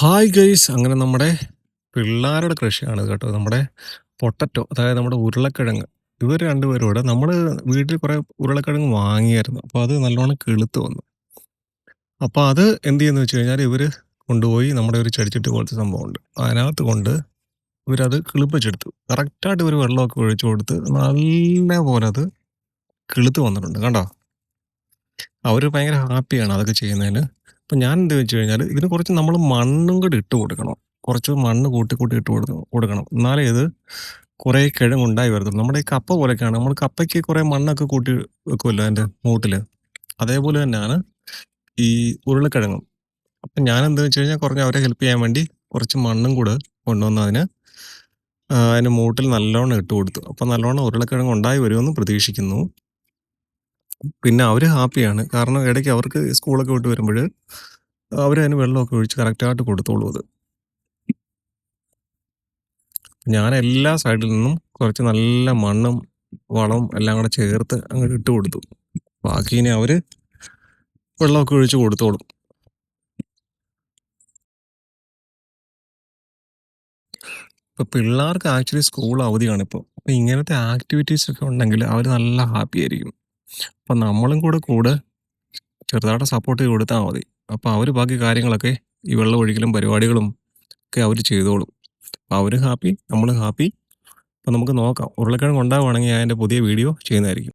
Hi guys അങ്ങനെ നമ്മുടെ പിള്ളേരുടെ കൃഷിയാണ് കേട്ടോ. നമ്മുടെ പൊട്ടറ്റോ, അതായത് നമ്മുടെ ഉരുളക്കിഴങ്ങ്. ഇവർ രണ്ടുപേരും നമ്മൾ വീട്ടിൽ കുറേ ഉരുളക്കിഴങ്ങ് വാങ്ങിയായിരുന്നു. അപ്പോൾ അത് നല്ലോണം കിളുത്ത് വന്നു. അപ്പോൾ അത് എന്ത് ചെയ്യുന്നു വെച്ച് കഴിഞ്ഞാൽ ഇവർ കൊണ്ടുപോയി നമ്മുടെ ഒരു ചെടിച്ചട്ടി പോലത്തെ സംഭവമുണ്ട്, അതിനകത്ത് കൊണ്ട് ഇവരത് കിളിപ്പിച്ചെടുത്തു. കറക്റ്റായിട്ട് ഇവർ വെള്ളമൊക്കെ ഒഴിച്ചു കൊടുത്ത് നല്ല പോലെ അത് കിളുത്ത് വന്നിട്ടുണ്ട് കണ്ടോ. അവർ ഭയങ്കര ഹാപ്പിയാണ് അതൊക്കെ ചെയ്യുന്നതിന്. അപ്പം ഞാൻ എന്ത് വെച്ച് കഴിഞ്ഞാൽ ഇതിന് കുറച്ച് നമ്മൾ മണ്ണും കൂടി ഇട്ട് കൊടുക്കണം. കുറച്ച് മണ്ണ് കൂട്ടി കൂട്ടി ഇട്ട് കൊടുക്കണം, എന്നാലേ ഇത് കുറേ കിഴങ്ങുണ്ടായി വരത്തുള്ളൂ. നമ്മുടെ ഈ കപ്പ പോലെയൊക്കെയാണ്, നമ്മൾ കപ്പയ്ക്ക് കുറേ മണ്ണൊക്കെ കൂട്ടി വെക്കുമല്ലോ അതിൻ്റെ മൂട്ടിൽ, അതേപോലെ തന്നെയാണ് ഈ ഉരുളക്കിഴങ്ങും. അപ്പം ഞാൻ എന്താ വെച്ച് കഴിഞ്ഞാൽ കുറഞ്ഞ അവരെ ഹെൽപ്പ് ചെയ്യാൻ വേണ്ടി കുറച്ച് മണ്ണും കൂടെ കൊണ്ടുവന്ന് അതിന് മൂട്ടിൽ നല്ലോണം ഇട്ട് കൊടുത്തു. അപ്പം നല്ലോണം ഉരുളക്കിഴങ്ങ് ഉണ്ടായി വരുമെന്ന് പ്രതീക്ഷിക്കുന്നു. പിന്നെ അവർ ഹാപ്പിയാണ്, കാരണം ഇടയ്ക്ക് അവർക്ക് സ്കൂളൊക്കെ വിട്ട് വരുമ്പോൾ അവരതിന് വെള്ളമൊക്കെ ഒഴിച്ച് കറക്റ്റായിട്ട് കൊടുത്തോളൂ അത്. ഞാൻ എല്ലാ സൈഡിൽ നിന്നും കുറച്ച് നല്ല മണ്ണും വളവും എല്ലാം കൂടെ ചേർത്ത് അങ്ങോട്ട് ഇട്ട് കൊടുത്തു. ബാക്കി ഇനി അവർ വെള്ളമൊക്കെ ഒഴിച്ച് കൊടുത്തോളും. ഇപ്പോൾ പിള്ളേർക്ക് ആക്ച്വലി സ്കൂൾ അവധിയാണ് ഇപ്പോൾ. അപ്പോൾ ഇങ്ങനത്തെ ആക്ടിവിറ്റീസ് ഒക്കെ ഉണ്ടെങ്കിൽ അവർ നല്ല ഹാപ്പി ആയിരിക്കും. അപ്പം നമ്മളും കൂടെ ചെറുതായിട്ട് സപ്പോർട്ട് ചെയ്ത് കൊടുത്താൽ മതി. അപ്പോൾ അവർ ബാക്കി കാര്യങ്ങളൊക്കെ ഈ വെള്ളം ഒഴിക്കലും പരിപാടികളും ഒക്കെ അവർ ചെയ്തോളും. അപ്പോൾ അവർ ഹാപ്പി, നമ്മൾ ഹാപ്പി. അപ്പോൾ നമുക്ക് നോക്കാം, ഉരുളക്കിഴങ്ങ് ഉണ്ടാവുകയാണെങ്കിൽ ഞാൻ എൻ്റെ പുതിയ വീഡിയോ ചെയ്യുന്നതായിരിക്കും.